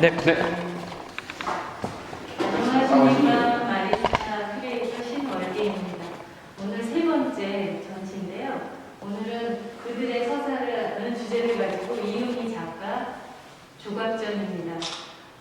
네, 네. 안녕하십니까. 마리스타 크리에이터 신월기입니다. 오늘 세 번째 전시인데요. 오늘은 그들의 서사라는 주제를 가지고 이은희 작가 조각전입니다.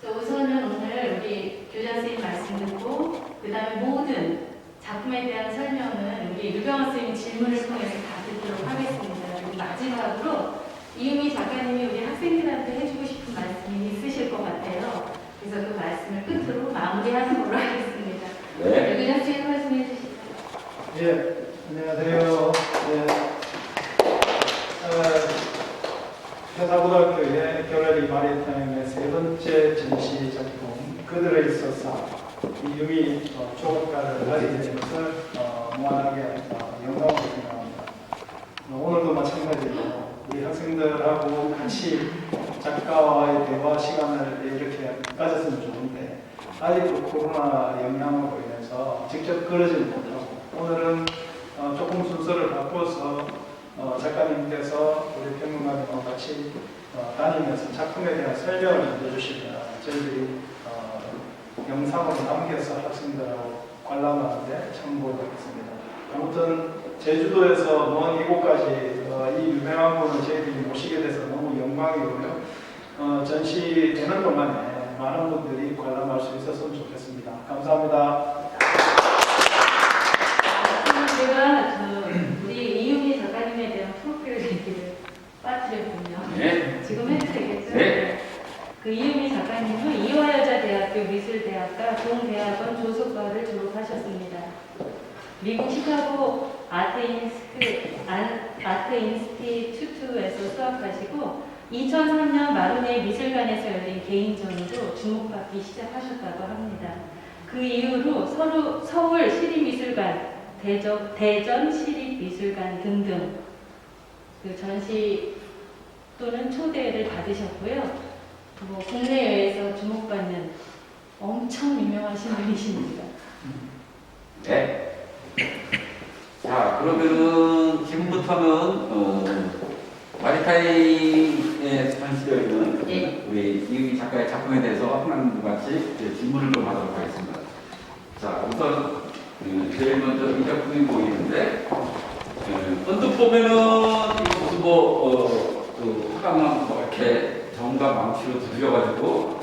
우선은 오늘 우리 교장 선생님 말씀 듣고 그 다음에 모든 작품에 대한 설명은 우리 유병헌 선생님 질문을 통해서 다 듣도록 하겠습니다. 그리고 마지막으로 이은희 작가님이 우리 학생들한테 해주고 싶은 말씀이 있으실 것 같아요. 그래서 그 말씀을 끝으로 마무리하는 걸로 하겠습니다. 네. 교장 선생님 말씀해 주시죠. 예, 안녕하세요. 회사고등학교의 갤러리 마리타임의 세 번째 전시 작품 그들의 서사 이유미 조각가를 하게 된 것을 무한하게 영광으로 생각합니다. 오늘도 마찬가지로 우리 학생들하고 같이 작가와의 대화 시간을 이렇게 가졌으면 좋은데 아직도 코로나 영향으로 인해서 직접 그러지는 못하고 오늘은 조금 순서를 바꿔서 작가님께서 우리 평론가님과 같이 다니면서 작품에 대한 설명을 해주시면 저희들이 영상으로 남겨서 학생들하고 관람하는데 참고하겠습니다. 아무튼 제주도에서 먼 이곳까지 이 유명한 분을 저희들이 모시게 돼서 너무 영광이고요. 전시되는 동안에 많은 분들이 관람할 수 있었으면 좋겠습니다. 감사합니다. 제가 우리 이유미 작가님에 대한 프로필 얘기를 빠뜨렸군요. 네. 지금 해도 되겠죠? 네. 그 이유미 작가님은 이화여자대학교 미술대학과 동대학원 조속과를 졸업하셨습니다. 미국 시카고 아트 인스티튜트에서 수학하시고 2003년 마로네이 미술관에서 열린 개인전으로 주목받기 시작하셨다고 합니다. 그 이후로 서울 시립미술관, 대전 시립미술관 등등 그 전시 또는 초대를 받으셨고요. 국내외에서 주목받는 엄청 유명하신 분이십니다. 네. 자, 그러면은 지금부터는 마리타임에 전시되어 있는 네. 우리 이유미 작가의 작품에 대해서 하나같이 질문을 좀 하도록 하겠습니다. 자, 우선 제일 먼저 이 작품이 보이는데 언뜻 보면은 이거 무슨 화강만 이렇게 정과 망치로 두드려가지고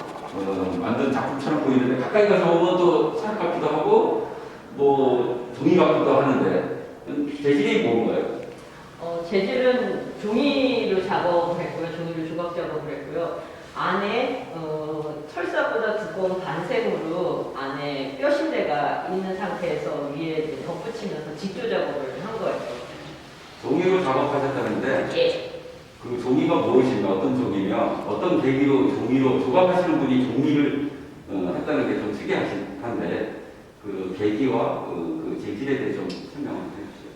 만든 작품처럼 보이는데 가까이 가서 보면 또 사람 같기도 하고 종이 같기도 하는데 재질이 뭔가요? 재질은 종이로 작업을 했고요. 종이로 조각 작업을 했고요. 안에 철사보다 두꺼운 반색으로 안에 뼈실내가 있는 상태에서 위에 이제 덧붙이면서 직조 작업을 한 거예요. 종이로 작업하셨다는데 예. 그 종이가 무엇인가, 어떤 종이며 어떤 계기로 종이로 조각하시는 분이 종이를 했다는 게 좀 특이한데 그 계기와 그 재질에 대해 좀 설명을 해주세요.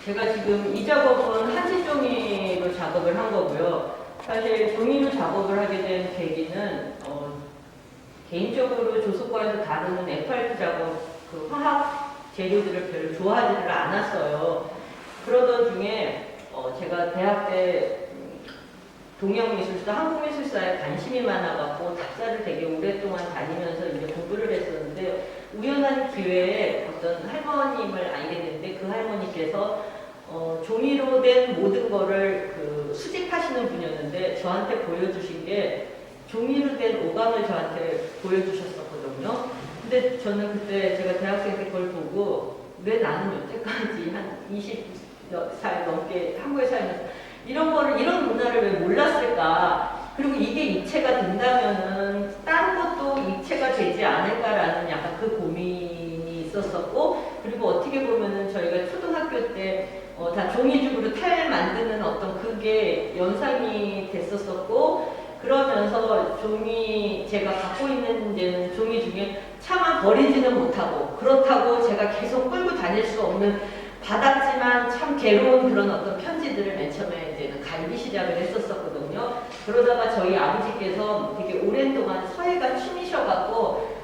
제가 지금 이 작업은 한지종이로 작업을 한 거고요. 사실 종이로 작업을 하게 된 계기는 개인적으로 조속과에서 다루는 FRP 작업, 그 화학 재료들을 별로 좋아하지를 않았어요. 그러던 중에 제가 대학 때 동양미술사, 한국미술사에 관심이 많아갖고 답사를 되게 오랫동안 다니면서 이제 공부를 했었는데 우연한 기회에 어떤 할머님을 알게 됐는데 그 할머니께서 종이로 된 모든 거를 수집하시는 분이었는데 저한테 보여주신 게 종이로 된 오감을 저한테 보여주셨었거든요. 근데 저는 그때 제가 대학생 때 그걸 보고 왜 나는 여태까지 한 20살 넘게 한국에 살면서 이런 문화를 왜 몰랐을까? 그리고 이게 입체가 된다면은 다른 것도 입체가 되지 않을까라는 약간 그 고민이 있었었고, 그리고 어떻게 보면은 저희가 초등학교 때 다 종이죽으로 탈 만드는 어떤 그게 연상이 됐었었고, 그러면서 제가 갖고 있는 이제는 종이 중에 차마 버리지는 못하고, 그렇다고 제가 계속 끌고 다닐 수 없는 받았지만 참 괴로운 그런 어떤 편지들을 맨 처음에 이제는 갈기 시작을 했었거든요. 그러다가 저희 아버지께서 되게 오랜 동안 서예가 취미셔갖고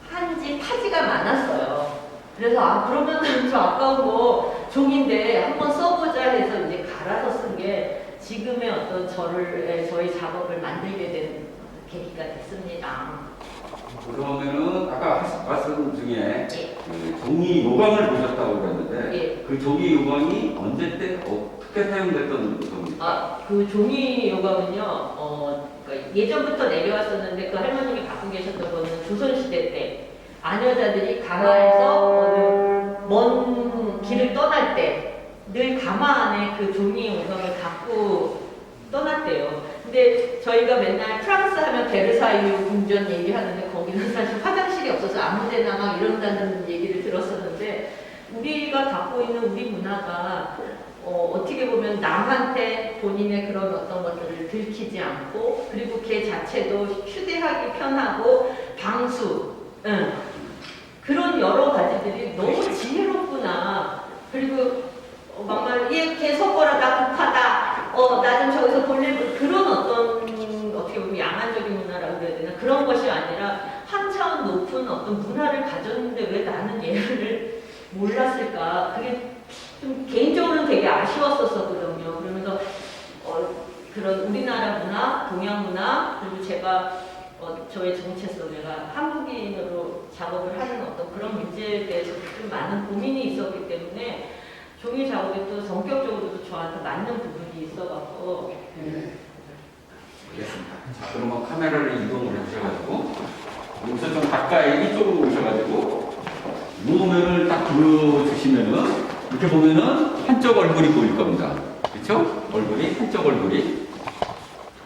한지 파지가 많았어요. 그래서 그러면은 좀 아까운 거 종인데 한번 써보자 해서 이제 갈아서 쓴 게 지금의 어떤 저희 작업을 만들게 된 계기가 됐습니다. 그러면은 아까 말씀 중에 예. 그 종이 요강을 보셨다고 그랬는데 예. 그 종이 요강이 언제 때 어떻게 사용됐던 겁니까? 그 종이 요강은요, 그러니까 예전부터 내려왔었는데 그 할머님이 갖고 계셨던 거는 조선시대 때 아녀자들이 가마에서 어느 먼 길을 떠날 때 늘 가마 안에 그 종이 요강을 갖고 떠났대요. 근데 저희가 맨날 프랑스 하면 베르사유 궁전 얘기하는데 거기는 사실 화장실이 없어서 아무데나 막 이런다는 얘기를 들었었는데 우리가 갖고 있는 우리 문화가 어떻게 보면 남한테 본인의 그런 어떤 것들을 들키지 않고 그리고 걔 자체도 휴대하기 편하고 방수 그런 여러 가지들이 너무 지혜롭구나. 그리고 막말 얘걔 섞어라 나 급하다 나 좀 저기서 볼일 그런 어떤 어떻게 보면 양안적인 문화라고 그래야 되나 그런 것이 아니라 한 차원 높은 어떤 문화를 가졌는데 왜 나는 얘를 몰랐을까. 그게 좀 개인적으로는 되게 아쉬웠었거든요. 그러면서 그런 우리나라 문화, 동양 문화, 그리고 제가 저의 정체성, 내가 한국인으로 작업을 하는 어떤 그런 문제에 대해서 좀 많은 고민이 있었기 때문에 종이 작업이 또 성격적으로도 저한테 맞는 부분이 있어갖고. 알겠습니다. 자, 그러면 카메라를 이동을 하셔가지고 여기서 좀 가까이 이쪽으로 오셔가지고 모면을 딱 보여주시면은 이렇게 보면은 한쪽 얼굴이 보일 겁니다. 그렇죠? 얼굴이 한쪽 얼굴이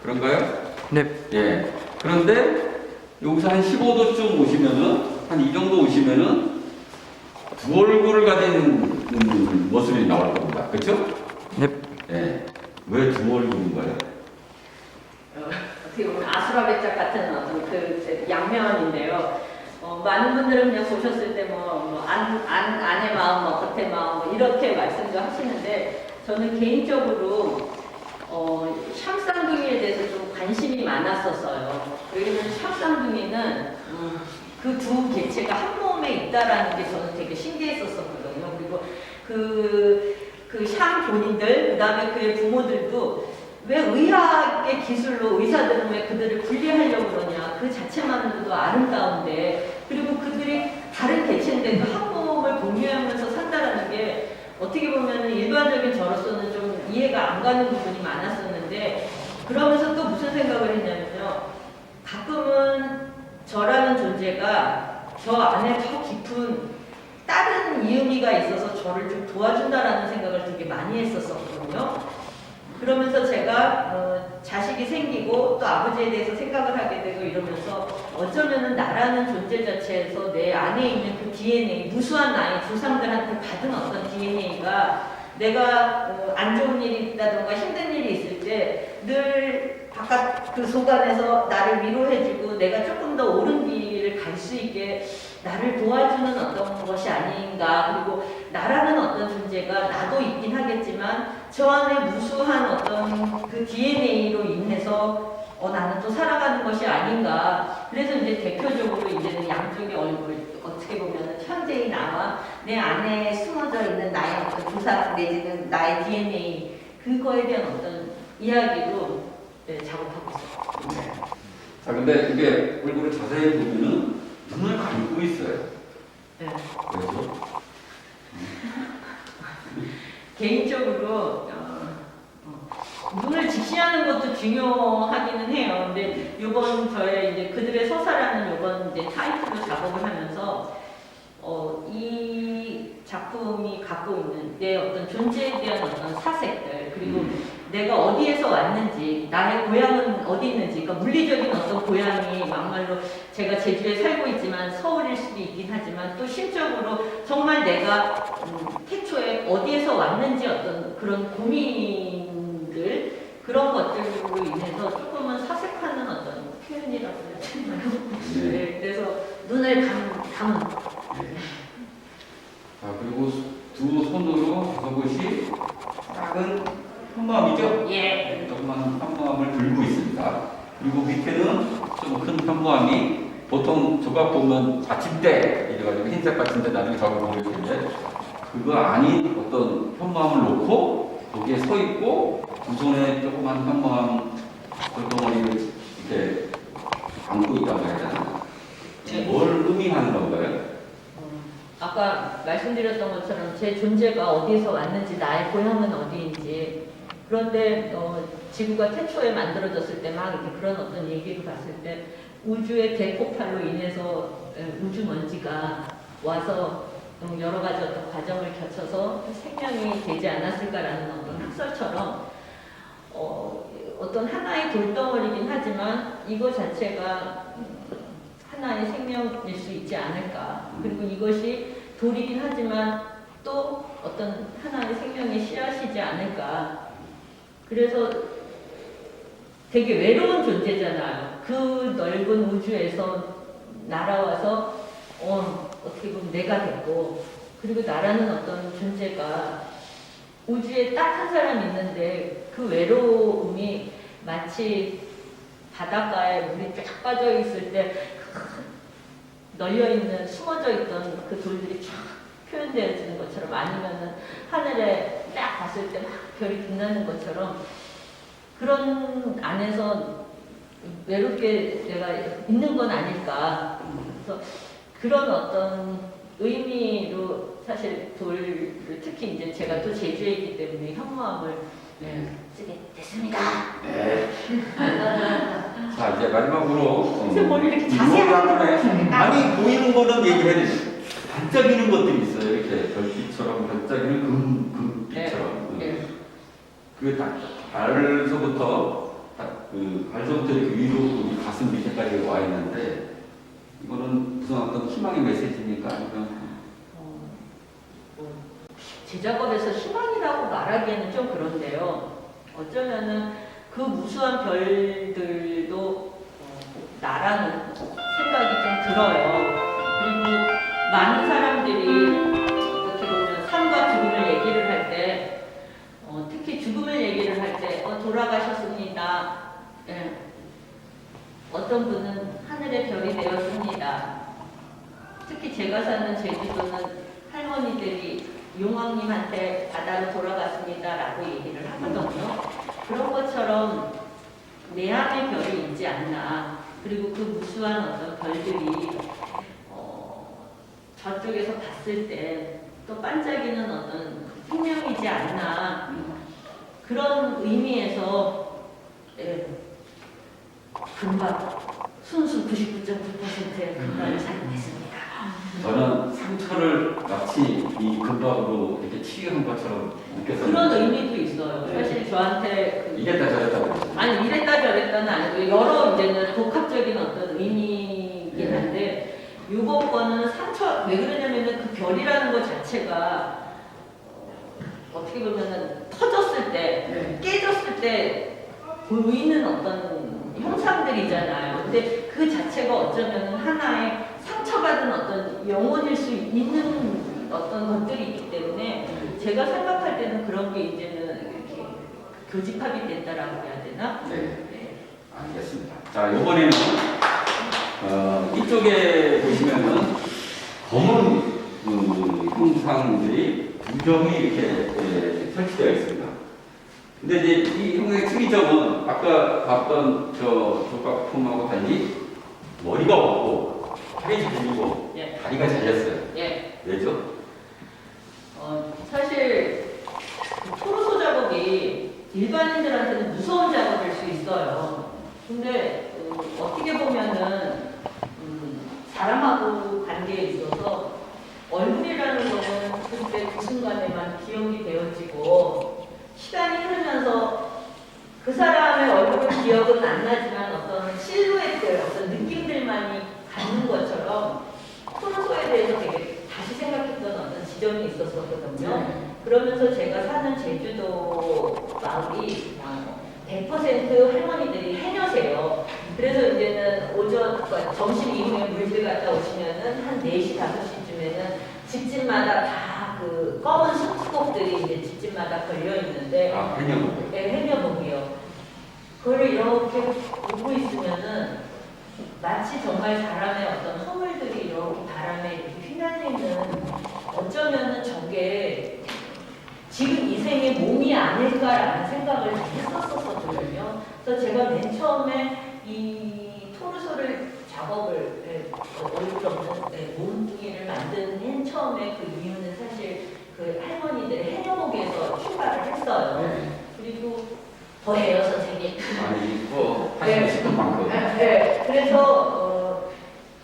그런가요? 네. 예. 그런데 여기서 한 15도쯤 오시면은 한 이 정도 오시면은 두 얼굴을 가진 모습이 나올 겁니다. 그렇죠? 네. 예. 왜 두 얼굴인가요? 어떻게 보면 아수라배짝 같은 어떤 그 양면인데요. 많은 분들은 그냥 보셨을 때 안의 마음, 겉의 마음 이렇게 말씀도 하시는데 저는 개인적으로 샴쌍둥이에 대해서 좀 관심이 많았었어요. 왜냐면 샴쌍둥이는 그 두 개체가 한 몸에 있다라는 게 저는 되게 신기했었거든요. 그리고 샴 본인들, 그 다음에 그의 부모들도 왜 의학의 기술로 의사들은 왜 그들을 분리하려고 그러냐. 그 자체만으로도 아름다운데 그리고 그들이 다른 개체인데도 한 몸을 공유하면서 산다라는 게 어떻게 보면 일반적인 저로서는 좀 이해가 안 가는 부분이 많았었는데 그러면서 또 무슨 생각을 했냐면요. 가끔은 저라는 존재가 저 안에 더 깊은 다른 이유미가 있어서 저를 좀 도와준다라는 생각을 되게 많이 했었거든요. 그러면서 제가 자식이 생기고 또 아버지에 대해서 생각을 하게 되고 이러면서 어쩌면은 나라는 존재 자체에서 내 안에 있는 그 DNA, 무수한 나의 조상들한테 받은 어떤 DNA가 내가 안 좋은 일이 있다던가 힘든 일이 있을 때 늘 바깥 그 속안에서 나를 위로해주고 내가 조금 더 옳은 길을 갈 수 있게 나를 도와주는 어떤 것이 아닌가. 그리고 나라는 어떤 존재가 나도 있긴 하겠지만 저 안에 무수한 어떤 그 DNA로 인해서 나는 또 살아가는 것이 아닌가. 그래서 이제 대표적으로 이제는 양쪽의 얼굴 어떻게 보면 현재의 나와 내 안에 숨어져 있는 나의 어떤 조상 내지는 나의 DNA 그거에 대한 어떤 이야기로 작업하고 있어요. 네. 자, 근데 이게 얼굴을 자세히 보면은 눈을 감고 있어요. 네. 그래서 개인적으로 눈을 직시하는 것도 중요하기는 해요. 근데 이번 저의 이제 그들의 서사라는 이번 이제 타이틀로 작업을 하면서 이 작품이 갖고 있는 내 어떤 존재에 대한 어떤 사색들 그리고 내가 어디에서 왔는지 나의 고향은 어디 있는지 그러니까 물리적인 어떤 고향이 막말로 제가 제주에 살고 있지만 서울일 수도 있긴 하지만 또 심적으로 정말 내가 태초에 어디에서 왔는지 어떤 그런 고민들 그런 것들로 인해서 조금은 사색하는 어떤 표현이라고 해야 되나요? 네, 그래서 눈을 감은 자, 그리고 두 손으로 다섯 곳이 작은 현무암이죠? 예. 조그만 현무암을 들고 있습니다. 그리고 밑에는 좀 큰 현무암이 보통 조각 보면 받침대 이래가지고 흰색 받침대 나중에 작업을 할 텐데 그거 아닌 어떤 현무암을 놓고 거기에 서 있고 두 손에 조그만 현무암 덩어리를 이렇게 안고 있다고 해야 되나? 뭘 의미하는 건가요? 아까 말씀드렸던 것처럼 제 존재가 어디서 왔는지, 나의 고향은 어디인지. 그런데 지구가 태초에 만들어졌을 때 막 이렇게 그런 어떤 얘기를 봤을 때 우주의 대폭발로 인해서 우주먼지가 와서 여러 가지 어떤 과정을 거쳐서 생명이 되지 않았을까라는 어떤 학설처럼 어떤 하나의 돌덩어리긴 하지만 이거 자체가 하나의 생명일 수 있지 않을까. 그리고 이것이 돌이긴 하지만 또 어떤 하나의 생명의 씨앗이지 않을까. 그래서 되게 외로운 존재잖아요. 그 넓은 우주에서 날아와서 어떻게 보면 내가 됐고, 그리고 나라는 어떤 존재가 우주에 딱 한 사람 있는데 그 외로움이 마치 바닷가에 물이 쫙 빠져 있을 때 널려 있는, 숨어져 있던 그 돌들이 쫙 표현되어지는 것처럼, 아니면은 하늘에 딱 봤을 때 막 별이 빛나는 것처럼 그런 안에서 외롭게 내가 있는 건 아닐까. 그래서 그런 어떤 의미로 사실 돌을, 특히 이제 제가 또 제주에 있기 때문에 현무암을 쓰게 됐습니다. 네. 자, 이제 마지막으로 뭘 이렇게 자세하게 아니 보이는 거는 얘기해 주세요. 반짝이는 것들이 있어요. 이렇게 별빛처럼 반짝이는 금빛처럼. 그 발서부터 발서부터 이렇게 위로 우리 가슴 밑에까지 와 있는데, 이거는 무슨 어떤 희망의 메시지입니까? 아니면 제 작업에서 희망이라고 말하기에는 좀 그런데요. 어쩌면은 그 무수한 별들도 나라는 생각이 좀 들어요. 그리고 많은 사람들이 어떻게 보면 삶과 죽음을 얘기를 할 때, 특히 죽음을 얘기를 할 때, 돌아가셨습니다. 예. 어떤 분은 하늘의 별이 되었습니다. 특히 제가 사는 제주도는 할머니들이 용왕님한테 바다로 돌아갔습니다 라고 얘기를 하거든요. 그런 것처럼 내 안에 별이 있지 않나. 그리고 그 무수한 어떤 별들이 저쪽에서 봤을 때 또 반짝이는 어떤 생명이지 않나. 그런 의미에서 금박, 순수 99.9%의 금박을 사용했습니다. 저는 상처를 마치 이 금박으로 이렇게 치유한 것처럼 느껴서 그런 의미도 있어요. 사실 저한테 이랬다 저랬다 그랬죠. 아니 이랬다 저랬다는 아니고 여러 이제는 복합적인 어떤 의미이긴 한데, 이번 거는 상처, 왜 그러냐면은 그 별이라는 것 자체가 어떻게 보면은 터졌을 때, 깨졌을 때 보이는 어떤 형상들이잖아요. 근데 그 자체가 어쩌면 하나의 상처받은 어떤 영혼일 수 있는 어떤 것들이 있기 때문에, 제가 생각할 때는 그런 게 이제는 이렇게 교집합이 된다라고 해야 되나? 네, 알겠습니다. 자, 이번에는 이쪽에 보시면은 검은 형상들이 두 점이 이렇게 설치되어 있습니다. 근데 이제 이 형상의 특이점은 아까 봤던 저 조각품하고 달리 머리가 없고 팔이 길고 다리가 잘렸어요. 왜죠? 사실 토르소 작업이 일반인들한테는 무서운 작업일 수 있어요. 근데 어떻게 보면은 사람하고 관계에 있어서 얼굴이라는 거는 그때 그 순간에만 기억이 되어지고, 시간이 흐르면서 그 사람의 얼굴은 기억은 안 나지만 어떤 실루엣들, 어떤 느낌들만이 갖는 것처럼 토르소에 대해서 되게 다시 생각했던 어떤 지점이 있었거든요. 그러면서 제가 사는 제주도 마을이 100% 할머니들이 해녀세요. 그래서 이제는 오전, 그러니까 점심 이후에 물질 갔다 오시면은 한 4시, 5시쯤에는 집집마다 다 그 검은 숲속들이 이제 집집마다 걸려 있는데, 해녀복. 네, 해녀복이요. 그걸 이렇게 보고 있으면은 마치 정말 사람의 어떤 허물들이 이렇게 바람에 이렇게 휘날리는, 어쩌면은 저게 지금 이 생의 몸이 아닐까라는 생각을 했었거든요. 그래서 제가 맨 처음에 이 토르소를 작업을 얼굴 없는 모음뚱이를 만든 맨 처음에 그 이유는 사실 그 할머니들의 해녀목에서 출발을 했어요. 네. 그리고 더해요 선생님. 아니 뭐 하시고 싶은 만큼. 네. 그래서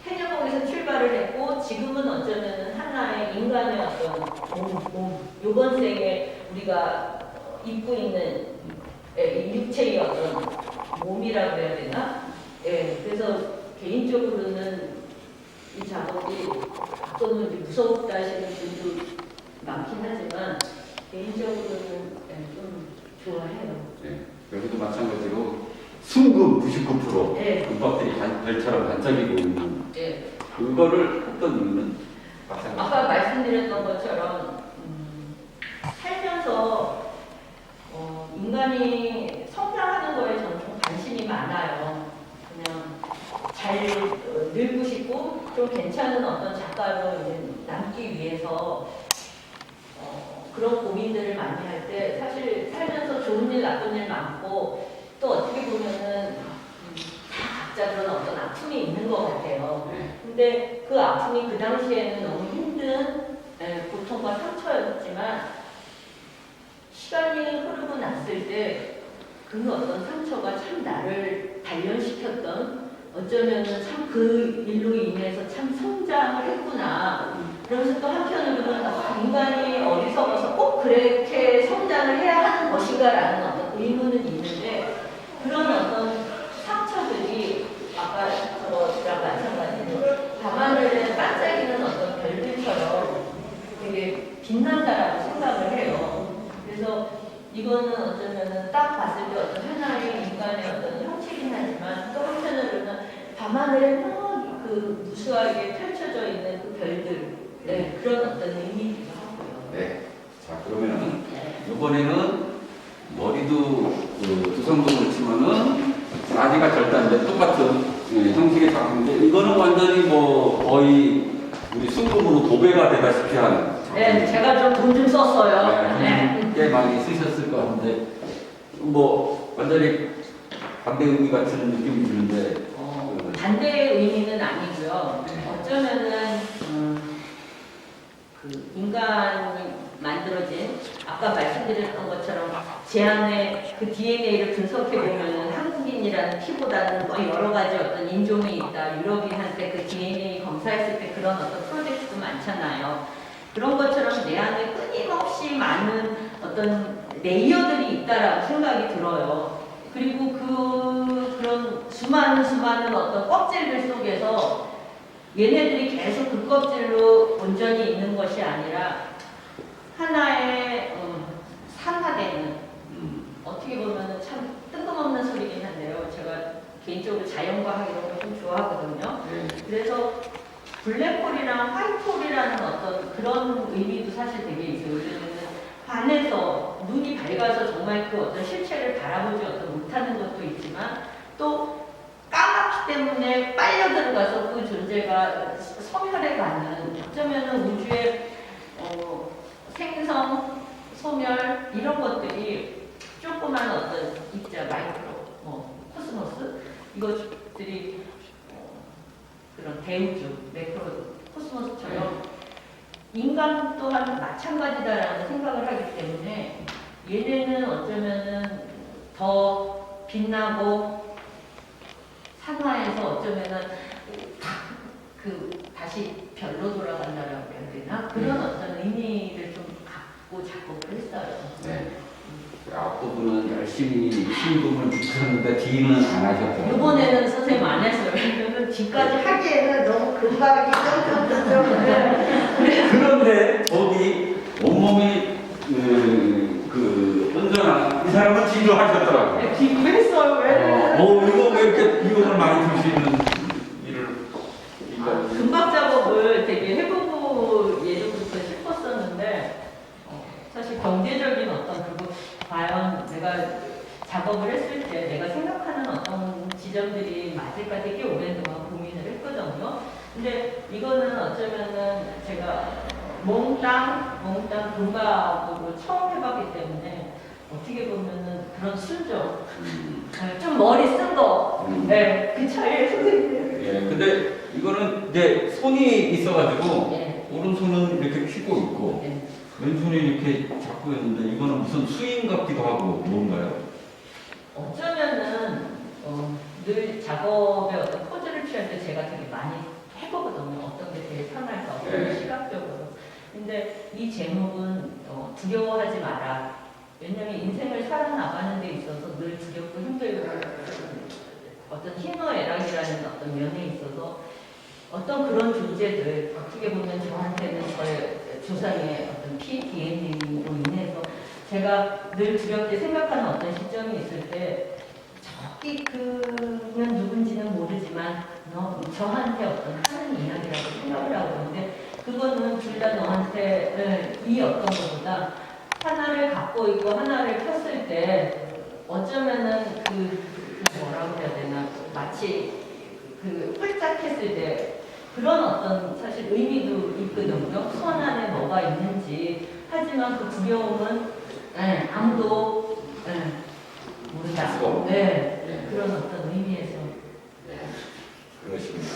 해녀목에서 출발을 했고 지금은 어쩌면 하나의 인간의 어떤 몸 요번 생에 우리가 입고 있는 이 육체의 어떤 몸이라고 해야 되나? 예, 그래서 개인적으로는 이 작업이 가끔은 이제 무섭다 하시는 분도 많긴 하지만 개인적으로는 좀 좋아해요. 네. 여기도 마찬가지로 순금 99% 네. 금박들이 별처럼 반짝이고 있는 예. 그거를 했던 이유는 마찬가지. 아까 말씀드렸던 것처럼 살면서 인간이 성장하는 거에 저는 좀 관심이 많아요. 그냥 잘 늙고 싶고 좀 괜찮은 어떤 작가로 이제 남기 위해서 그런 고민들을 많이 할 때 사실 살면서 좋은 일 나쁜 일 많고 또 어떻게 보면은 다 각자 그런 어떤 아픔이 있는 것 같아요. 네. 근데 그 아픔이 그 당시에는 너무 힘든 고통과 상처였지만 시간이 흐르고 났을 때 그 어떤 상처가 참 나를 단련시켰던 어쩌면 참 그 일로 인해서 참 성장을 했구나. 그러면서 또 한편으로는 인간이 어리석어서 꼭 그렇게 성장을 해야 하는 것인가라는 어떤 의문은 있는데 그런 어떤 상처들이 아까 저랑 마찬가지로 밤하늘에 반짝이는 어떤 별들처럼 되게 빛난다라고 생각을 해요. 그래서 이거는 어쩌면은 딱 봤을 때 어떤 하나의 인간의 어떤 형체긴 하지만 또 한편으로는 밤하늘에 막 그 무수하게 펼쳐져 있는 그 별들 네, 그런 어떤 의미이기도 하고요. 네. 자 그러면은 네. 이번에는 머리도 그 두성동을 치면은 사지가 절단데 똑같은 형식의 작품인데 이거는 완전히 뭐 거의 우리 순금으로 도배가 되다시피 한 네, 제가 좀 돈 좀 썼어요. 네. 꽤 많이 쓰셨을 것 같은데 뭐 완전히 반대 의미 같은 느낌이 드는데 반대의 의미는 아니고요. 네. 어쩌면은 그 인간이 만들어진 아까 말씀드렸던 것처럼 제 안에 그 DNA를 분석해 보면은 한국인이라는 피보다는 뭐 여러 가지 어떤 인종이 있다. 유럽인한테 그 DNA 검사했을 때 그런 어떤 프로젝트도 많잖아요. 그런 것처럼 내 안에 끊임없이 많은 어떤 레이어들이 있다라고 생각이 들어요. 그리고 그런 수많은 어떤 껍질들 속에서 얘네들이 계속 그 껍질로 온전히 있는 것이 아니라 하나의 산화되는 어떻게 보면 참 뜬금없는 소리긴 한데요. 제가 개인적으로 자연과학 이런 걸 좀 좋아하거든요. 네. 그래서 블랙홀이랑 화이트홀이라는 어떤 그런 의미도 사실 되게 있어요. 왜냐면 반에서 눈이 밝아서 정말 그 어떤 실체를 바라보지 못하는 것도 있지만 또 까맣기 때문에 빨려 들어가서 그 존재가 소멸해가는 어쩌면 우주의 생성, 소멸 이런 것들이 조그만 어떤 입자, 마이크로, 코스모스 이것들이 그런 대우주, 매크로 코스모스처럼 인간 또한 마찬가지다라는 생각을 하기 때문에 얘네는 어쩌면은 더 빛나고 산화해서 어쩌면은 다시 별로 돌아간다라고 해야 되나 그런 어떤 의미를 좀 갖고 작곡을 했어요. 네. 앞부분은 열심히 신금을 붙였는데 뒤는 안 하셨죠. 이번에는 선생님 안 했어요. 이거는 뒤까지 하기에는 너무 금방이 그런데 거기 온몸이 언제나 이 사람은 뒤로 하셨더라고요. 뒤로 했어요. 왜? 이거 왜 이렇게 비용을 많이 들 수 있는 일을 금박 작업을 되게 해보고 예전부터 싶었었는데 사실 경제적인 어떤 그거 과연 내가 작업을 했을 때 내가 생각하는 어떤 지점들이 맞을까 되게 오랫동안 고민을 했거든요. 근데 이거는 어쩌면은 제가 몽땅 금박으로 처음 해봤기 때문에 어떻게 보면은 그런 순정, 좀 머리 쓴 거, 네, 그 차이에 선생님. 예, 근데 이거는 이제 손이 있어가지고 네. 오른손은 이렇게 펴고 있고 네. 왼손이 이렇게 잡고 있는데 이거는 무슨 스윙 같기도 하고 뭔가요? 어쩌면은 늘 작업에 어떤 포즈를 취할 때 제가 되게 많이 해보거든요. 어떤 게 제일 편할까, 어떤 게 네. 시각적으로. 근데 이 제목은 두려워하지 마라. 왜냐면 인생을 살아나가는 데 있어서 늘 두렵고 힘들고 어떤 희노애락이라는 어떤 면에 있어서 어떤 그런 존재들 어떻게 보면 저한테는 저의 조상의 어떤 PDNA로 인해서 제가 늘 두렵게 생각하는 어떤 시점이 있을 때 저기 그는 누군지는 모르지만 저한테 어떤 하는 이야기라고 생각을 하고 있는데 그거는 둘 다 너한테 이 어떤 것보다 하나를 갖고 있고 하나를 폈을 때 어쩌면은 뭐라고 해야 되나 마치 홀짝했을 때 그런 어떤 사실 의미도 있거든요. 손 안에 뭐가 있는지. 하지만 그 두려움은 아무도 모른다. 네, 그런 어떤 의미에서. 그렇습니다.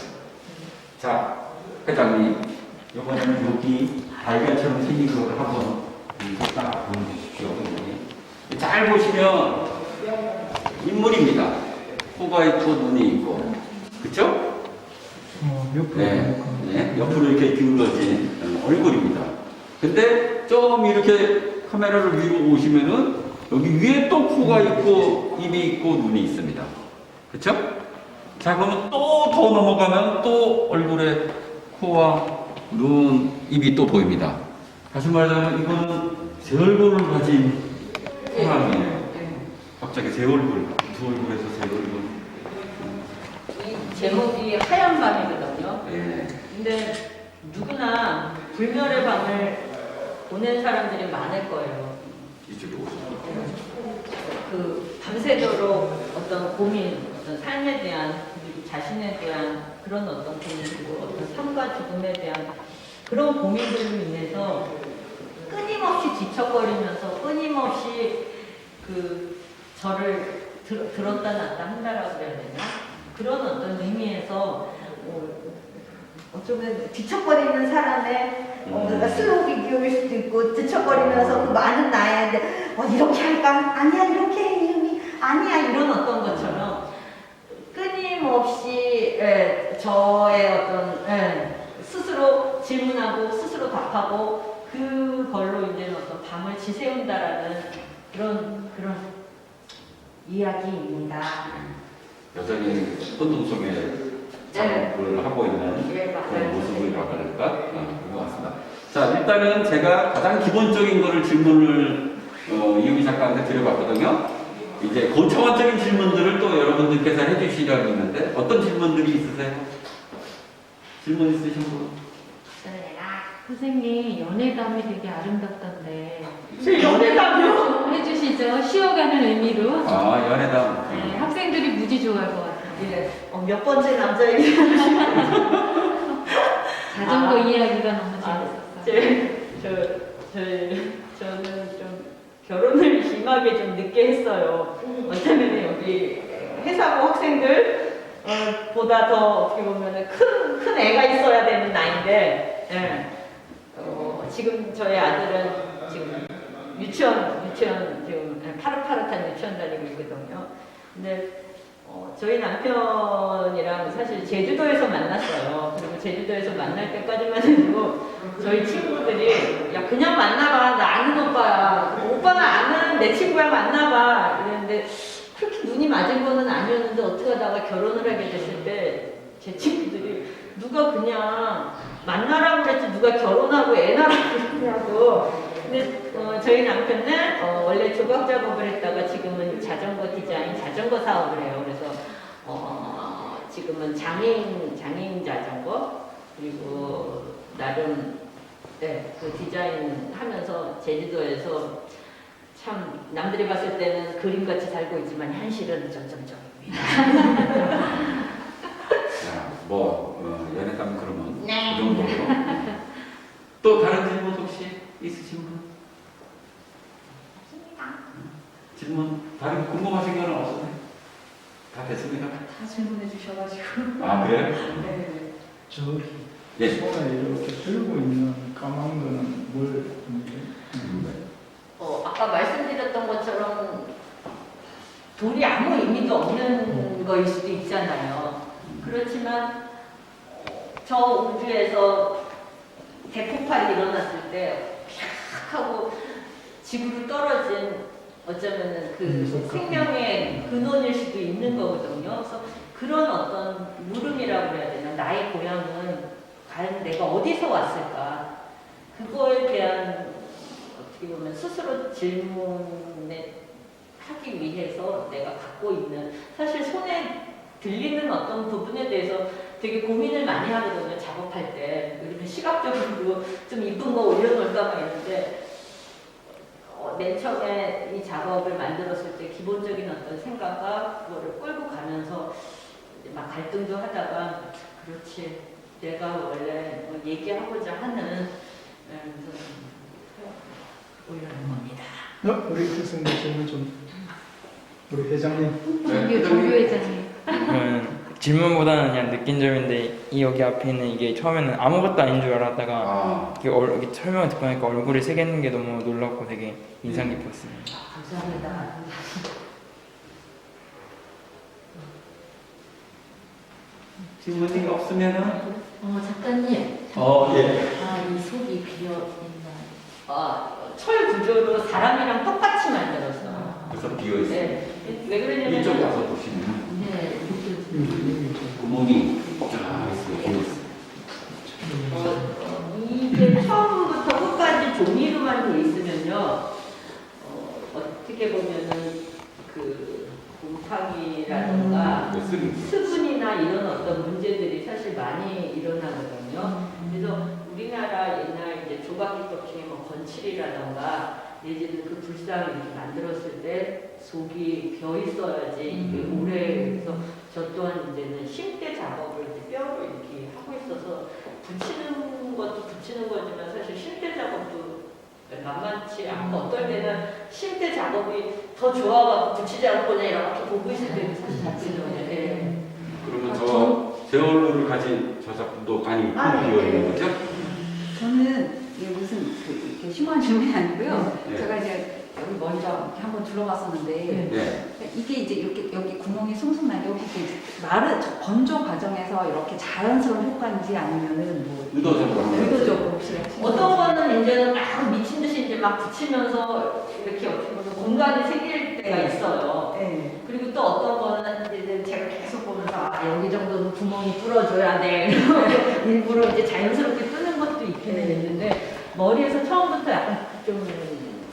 자, 회장님, 이번에는 여기 달걀처럼 생긴 걸 한번 딱 보여주십시오. 잘 보시면 인물입니다. 코가 있고 눈이 있고, 그렇죠? 옆으로. 네, 옆으로 이렇게 기울어진 얼굴입니다. 근데 좀 이렇게 카메라를 위로 오시면은 여기 위에 또 코가 있고 입이 있고 눈이 있습니다. 그렇죠? 자, 그러면 또 더 넘어가면 또 얼굴에 코와 눈, 입이 또 보입니다. 다시 말하자면 이거는 새 얼굴을 가진 사람이에요. 갑자기 새 얼굴, 두 얼굴에서 새 얼굴. 이 제목이 하얀 밤이거든요. 예. 근데 누구나 불멸의 밤을 보낸 사람들이 많을 거예요. 이쪽으로 오시죠. 밤새도록 어떤 고민, 어떤 삶에 대한, 그리고 자신에 대한 그런 어떤 고민, 그리고 어떤 삶과 죽음에 대한 그런 고민들로 인해서 끊임없이 뒤척거리면서 끊임없이 저를 들었다 놨다 한다라고 그래야 되나? 그런 어떤 의미에서 어쩌면 뒤척거리는 사람의 뭔가 슬로우 비교일 수도 있고 뒤척거리면서 그 많은 나이인데 이렇게 할까? 아니야 이렇게 해 이름이 아니야 이런 어떤 것처럼 끊임없이 저의 어떤 스스로 질문하고 스스로 답하고 그걸로 이제 어떤 밤을 지새운다라는 그런 이야기입니다. 여전히 혼돈 속에 작업을 하고 있는 그런 모습을 나타낼까? 그런 것 같습니다. 자, 일단은 제가 가장 기본적인 거를 질문을 이유미 작가한테 드려봤거든요. 이제 고차원적인 질문들을 또 여러분들께서 해주시려고 했는데 어떤 질문들이 있으세요? 질문 있으신 분? 선생님 연애담이 되게 아름답던데 연애담이요? 좀 해주시죠. 쉬어가는 의미로. 아, 연애담. 네, 학생들이 무지 좋아할 것 같아요. 예, 몇 번째 남자에게 자전거 이야기가 너무 재밌었어요. 저는 좀 결혼을 심하게 좀 늦게 했어요. 어쩌면 여기 회사고 학생들 보다 더 어떻게 보면 큰 애가 있어야 되는 나이인데, 지금 저희 아들은 지금 유치원 지금 파릇파릇한 유치원 다니고 있거든요. 근데 저희 남편이랑 사실 제주도에서 만났어요. 그리고 제주도에서 만날 때까지만 해도 저희 친구들이 야 그냥 만나봐. 나 아는 오빠야. 오빠는 아는 내 친구야 만나봐. 이랬는데 그렇게 눈이 맞은 거는 아니었는데 어떻게 하다가 결혼을 하게 됐을 때 제 친구들이 누가 그냥 만나라고 그랬지 누가 결혼하고 애 낳으라고 그러냐고. 근데 저희 남편은 원래 조각 작업을 했다가 지금은 자전거 디자인, 자전거 사업을 해요. 그래서 지금은 장애인 자전거 그리고 나름 그 디자인 하면서 제주도에서 참 남들이 봤을 때는 그림같이 살고 있지만 현실은 점점점입니다. 자, 연애담 그러면 네. 그 정도로. 또 다른 질문 혹시 있으신 분? 질문, 다른 궁금하신 거는 없으세요? 다 됐습니까? 다 질문해 주셔가지고. 아, 그래요? 네. 저기 예. 손에 이렇게 들고 있는 까만 거는 뭘 아까 말씀드렸던 것처럼 돌이 아무 의미도 없는 거일 수도 있잖아요. 그렇지만 저 우주에서 대폭발이 일어났을 때 팍 하고 지구로 떨어진 어쩌면은 그 생명의 근원일 수도 있는 거거든요. 그래서 그런 어떤 물음이라고 해야 되나, 나의 고향은 과연 내가 어디서 왔을까? 그거에 대한 어떻게 보면 스스로 질문에 하기 위해서 내가 갖고 있는, 사실 손에 들리는 어떤 부분에 대해서 되게 고민을 많이 하거든요. 작업할 때. 그리고 시각적으로 좀 이쁜 거 올려놓을까 막 이러는데 맨 처음에 이 작업을 만들었을 때 기본적인 어떤 생각과 그거를 끌고 가면서 이제 막 갈등도 하다가 그렇지, 내가 원래 뭐 얘기하고자 하는 올려놓은 겁니다. 우리 교수님 질문 좀 우리 회장님. 이게 조교 회장님. 질문보다는 그냥 느낀 점인데 이 여기 앞에 있는 이게 처음에는 아무것도 아닌 줄 알았다가 이렇게 설명을 듣고 나니까 얼굴이 세 개 있는 게 너무 놀랍고 되게 인상 깊었어요. 감사합니다. 질문이 없으면은 작가님. 예. 이 속이 비어 있나요? 철 구조로 사람이랑 똑같이 만들었어. 그래서 비어 있어요. 네. 왜 그러냐면 이쪽 가서 보시면 네. 구멍이 쫙 있어요. 비어 있어요. 이게 처음부터 끝까지 종이로만 돼 있으면요, 어떻게 보면은 그 곰팡이라든가 수분이나 이런 어떤 문제들이 사실 많이 일어나거든요. 그래서 우리나라 옛날 이제 조각기법 중에 뭐 건칠이라든가 내지는 그 불상을 이렇게 만들었을 때 속이 비어 있어야지 이게 오래. 그래서 저 또한 이제는 심대 작업을 이제 뼈로 이렇게 하고 있어서 붙이는 것도 붙이는 거지만 사실 심대 작업도 만만치 않고 어떨 때는 심대 작업이 더 좋아가지고 붙이지 않고 그냥 이렇게 보고 있을 때도 사실 잡히거든요. 네. 그러면 저 세월호를 가진 저 작품도 많이 비어 있는 거죠? 저는 이게 무슨 이렇게 심한 질문이 아니고요. 네. 제가 이제 여기 먼저 이렇게 한번 둘러봤었는데 네. 이게 이제 이렇게 여기 구멍이 숭숭 나게 여기 이렇게 건조 과정에서 이렇게 자연스러운 효과인지 아니면은 뭐 의도적으로 한 거예요. 의도적으로 혹시 어떤 거는 이제는 막 미친 듯이 이제 막 붙이면서 이렇게 어떻게 보면 공간이 생길 때가 있어요. 네. 그리고 또 어떤 거는 이제 제가 계속 보면서 여기 정도는 구멍이 뚫어줘야 돼. 일부러 이제 자연스럽게 뚫는 것도 있기는 있는데 머리에서 처음부터 약간 좀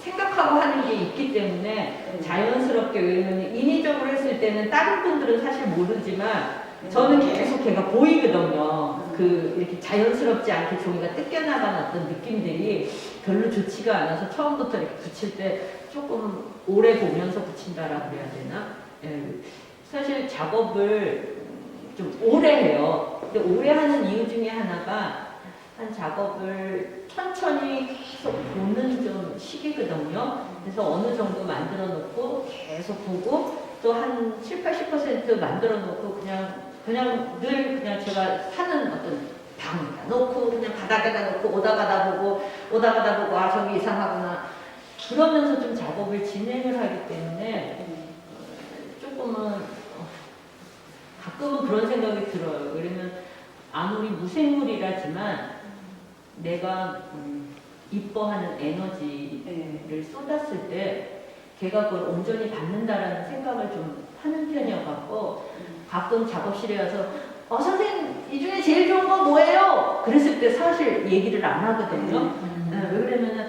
생각하고 하는 게 있기 때문에 자연스럽게, 왜냐면 인위적으로 했을 때는 다른 분들은 사실 모르지만 저는 계속 걔가 보이거든요. 그 이렇게 자연스럽지 않게 종이가 뜯겨나가는 어떤 느낌들이 별로 좋지가 않아서 처음부터 이렇게 붙일 때 조금 오래 보면서 붙인다라고 해야 되나? 예. 사실 작업을 좀 오래 해요. 근데 오래 하는 이유 중에 하나가 한 작업을 천천히 계속 보는 좀 시기거든요. 그래서 어느 정도 만들어 놓고 계속 보고 또 한 70~80% 만들어 놓고 그냥 늘 그냥 제가 사는 어떤 방에다 놓고 그냥 바닥에다 놓고 오다 가다 보고 아 저기 이상하구나 그러면서 좀 작업을 진행을 하기 때문에 조금은 가끔은 그런 생각이 들어요. 왜냐면 아무리 무생물이라지만 내가 이뻐하는 에너지를 쏟았을 때 걔가 그걸 온전히 받는다라는 생각을 좀 하는 편이어갖고 가끔 작업실에 와서 선생님 이 중에 제일 좋은 거 뭐예요? 그랬을 때 사실 얘기를 안 하거든요. 왜 그러면은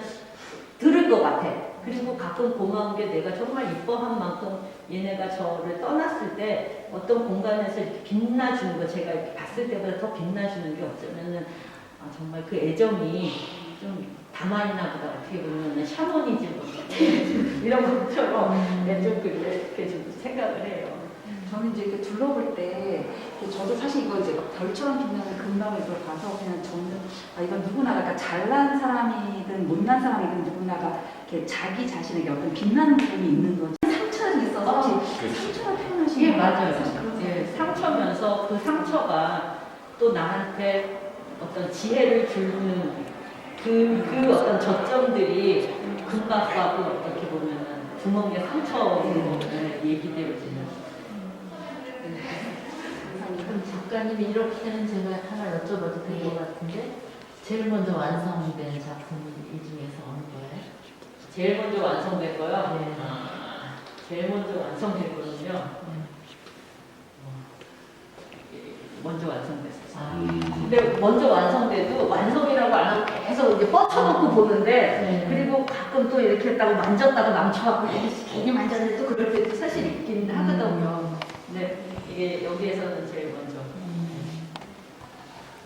들을 것 같아. 그리고 가끔 고마운 게 내가 정말 이뻐한 만큼 얘네가 저를 떠났을 때 어떤 공간에서 이렇게 빛나주는 거, 제가 이렇게 봤을 때보다 더 빛나주는 게 어쩌면은 정말 그 애정이 좀 담아있나 보다. 어떻게 보면 샤머니즘 이런 것처럼 좀 그렇게 좀 생각을 해요. 저는 이제 이렇게 둘러볼 때 저도 사실 이거 이제 별처럼 빛나는 금방을 이걸 봐서 그냥 저는 이건 누구나, 그러니까 잘난 사람이든 못난 사람이든 누구나가 이렇게 자기 자신에게 어떤 빛나는 부분이 있는 거지. 맞아요. 사실 그런 예, 생각이 상처면서 그 상처가 또 나한테 어떤 지혜를 주는 그 어떤 저점들이 금박하고 어떻게 보면은 구멍의 상처로 얘기되어지는. 그럼 작가님이 이렇게는 제가 하나 여쭤봐도 될 것 같은데 제일 먼저 완성된 작품은 이 중에서 어느 거예요? 제일 먼저 완성된 거요? 네. 제일 먼저 완성된 거는요. 먼저 완성됐어요. 근데 먼저 완성돼도 완성이라고 안 하고 계속 이제 뻗쳐놓고 보는데 네. 그리고 가끔 또 이렇게 했다고 만졌다가 망쳐갖고 이렇게 괜히 만졌는데 또 그럴 때도 사실 있긴 하거든요. 근데 이게 여기에서는 제일 먼저.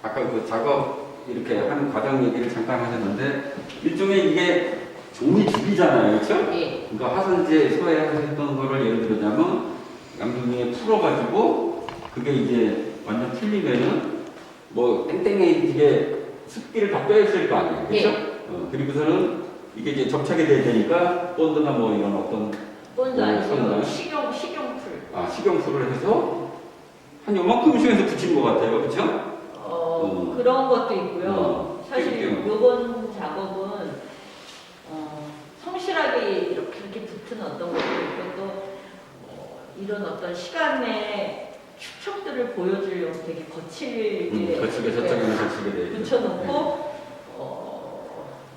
아까 그 작업 이렇게 하는 과정 얘기를 잠깐 하셨는데 일종의 이게 종이 줄이잖아요, 그렇죠? 예. 그러니까 화선지에 소외하셨던 거를 예를 들자면 양동이에 풀어가지고 그게 이제 완전 틀리면은 뭐 땡땡에 이게 습기를 다 빼있을 거 아니에요, 그렇죠? 그리고서는 이게 이제 접착이 돼야 되니까 본드나 뭐 이런 어떤 본드 아니고 손으로? 식용풀. 식용수를 해서 한 요만큼씩 해서 붙인 것 같아요, 그렇죠? 그런 것도 있고요. 사실 띄우띄우. 이번 작업은 성실하게 이렇게 붙은 어떤 것도 있고 또 이런 어떤 시간의 축척들을 보여주려고 되게 거칠게 거칠게 저쪽에는 거칠게 돼 있고. 붙여놓고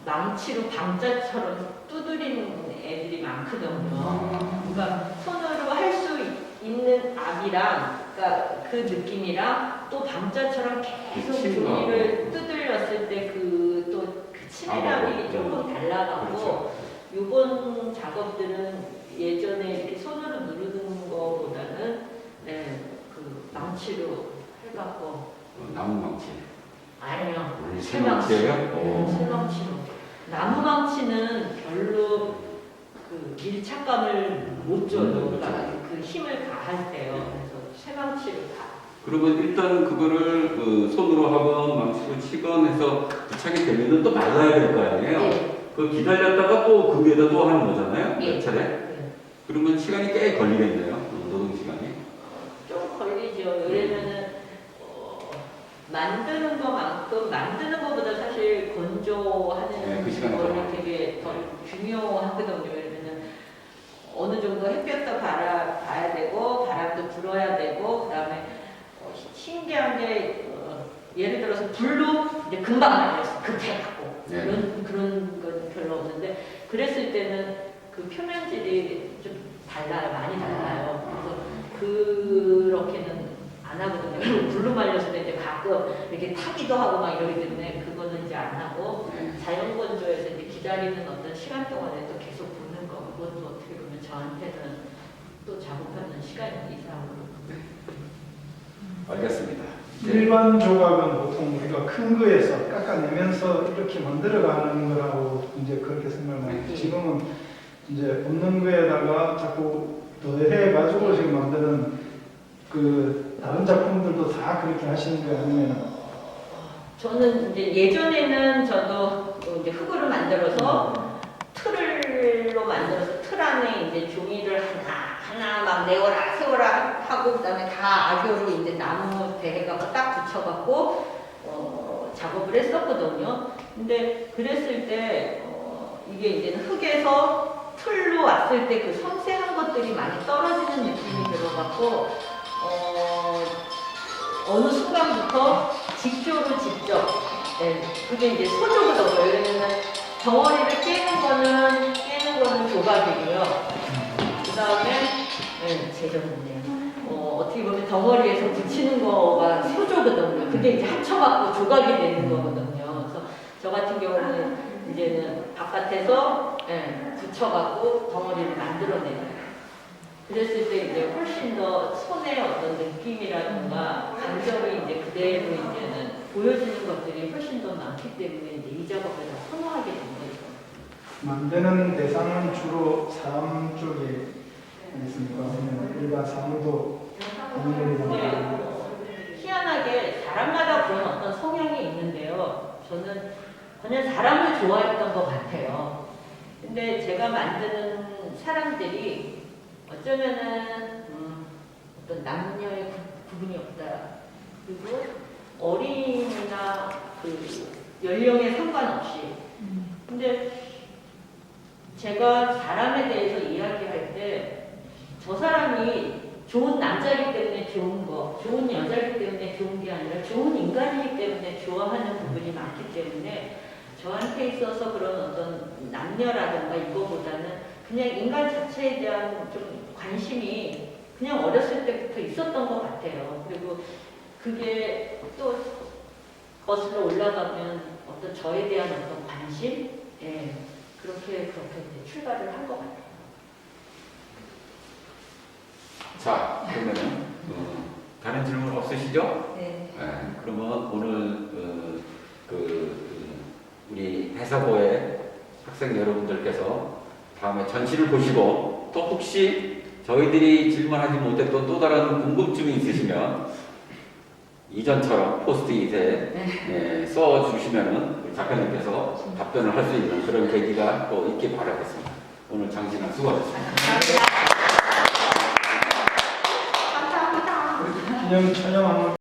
망치로 방자처럼 두드리는 애들이 많거든요. 그러니까 손으로 할 수 있는 압이랑 그러니까 그 느낌이랑 또 방자처럼 계속 종이를 두들렸을 때 그 또 그 친밀함이 조금 달라가고 그렇죠. 이번 작업들은 예전에 이렇게 손으로 누르는 거보다는 그 망치로 해갖고 나무 망치. 아니요 새망치예요? 새망치로 나무 망치는 별로 그 밀착감을 못 줘요. 그러니까 그 힘을 가할 때요. 그래서 새망치로 가. 그러면 일단 그거를 손으로 하건 망치로 치건 해서 부착이 되면은 또 말라야 될 거 아니에요? 예. 그 기다렸다가 또 그 위에다 또 하는 거잖아요? 예. 몇 차례? 네. 그러면 시간이 꽤 걸리겠네요. 노동 시간이. 좀 걸리죠. 왜냐면은 만드는 것만큼 만드는 것보다 사실 건조하는 네, 그 시간이 거는 더 되게 더 중요하거든요. 왜냐면은 어느 정도 햇볕도 봐야 되고 바람도 불어야 되고 그다음에 신기한 게 예를 들어서 불로 이제 금방 말렸어. 급해갖고 네. 그런 건 별로 없는데 그랬을 때는 그 표면질이 좀 달라요. 많이 달라요. 그래서 그렇게는 안 하거든요. 그리고 불로 말렸을 때 이제 가끔 이렇게 타기도 하고 막 이러기 때문에 그거는 이제 안 하고 자연 건조에서 이제 기다리는 어떤 시간 동안에 또 계속 보는 거 그것도 어떻게 보면 저한테는 또 작업하는 시간 이상으로. 알겠습니다. 일반 조각은 보통 우리가 큰 거에서 깎아내면서 이렇게 만들어가는 거라고 이제 그렇게 생각을 하는데 지금은 이제 없는 거에다가 자꾸 더해가지고 지금 만드는 그 다른 작품들도 다 그렇게 하시는 거예요? 아니면 저는 이제 예전에는 저도 이제 흙으로 만들어서 틀로 만들어서 틀 안에 이제 종이를 하나 막 내어라 세워라 하고 그다음에 다 악교로 이제 나무 대해갖고 딱 붙여갖고 작업을 했었거든요. 근데 그랬을 때 이게 이제 흙에서 틀로 왔을 때 그 섬세한 것들이 많이 떨어지는 느낌이 들어갖고 어느 순간부터 직조로 직접 그게 이제 소조거든요. 왜냐면 덩어리를 깨는 거는 조각이고요. 그 다음에 제정이네요. 어떻게 보면 덩어리에서 붙이는 거가 소조거든요. 그게 이제 합쳐갖고 조각이 되는 거거든요. 그래서 저 같은 경우는 이제는 바깥에서 붙여갖고 덩어리를 만들어내요. 그랬을 때 이제 훨씬 더 손의 어떤 느낌이라든가 감정이 이제 그대로 이제는 보여지는 것들이 훨씬 더 많기 때문에 이제 이 작업을 더 선호하게 된 거죠. 만드는 대상은 주로 사람 쪽에 있습니까? 아니면 일반 사물도 공연이나 희한하게 사람마다 그런 어떤 성향이 있는데요. 저는 그냥 사람을 좋아했던 것 같아요. 근데 제가 만드는 사람들이 어쩌면은 어떤 남녀의 구분이 없다. 그리고 어린이나 그 연령에 상관없이. 근데 제가 사람에 대해서 이야기할 때 저 사람이 좋은 남자이기 때문에 좋은 거, 좋은 여자이기 때문에 좋은 게 아니라 좋은 인간이기 때문에 좋아하는 부분이 많기 때문에 저한테 있어서 그런 어떤 남녀라든가 이거보다는 그냥 인간 자체에 대한 좀 관심이 그냥 어렸을 때부터 있었던 것 같아요. 그리고 그게 또 거슬러 올라가면 어떤 저에 대한 어떤 관심? 예, 그렇게 이제 출발을 한 것 같아요. 자, 그러면은 다른 질문 없으시죠? 네. 네, 그러면 오늘 우리 해사고의 학생 여러분들께서 다음에 전시를 보시고 또 혹시 저희들이 질문하지 못했던 또 다른 궁금증이 있으시면 이전처럼 포스트잇에 써주시면은 우리 작가님께서 답변을 할 수 있는 그런 계기가 또 있길 바라겠습니다. 오늘 장시간 수고하셨습니다. 감사합니다. 기념 촬영 한번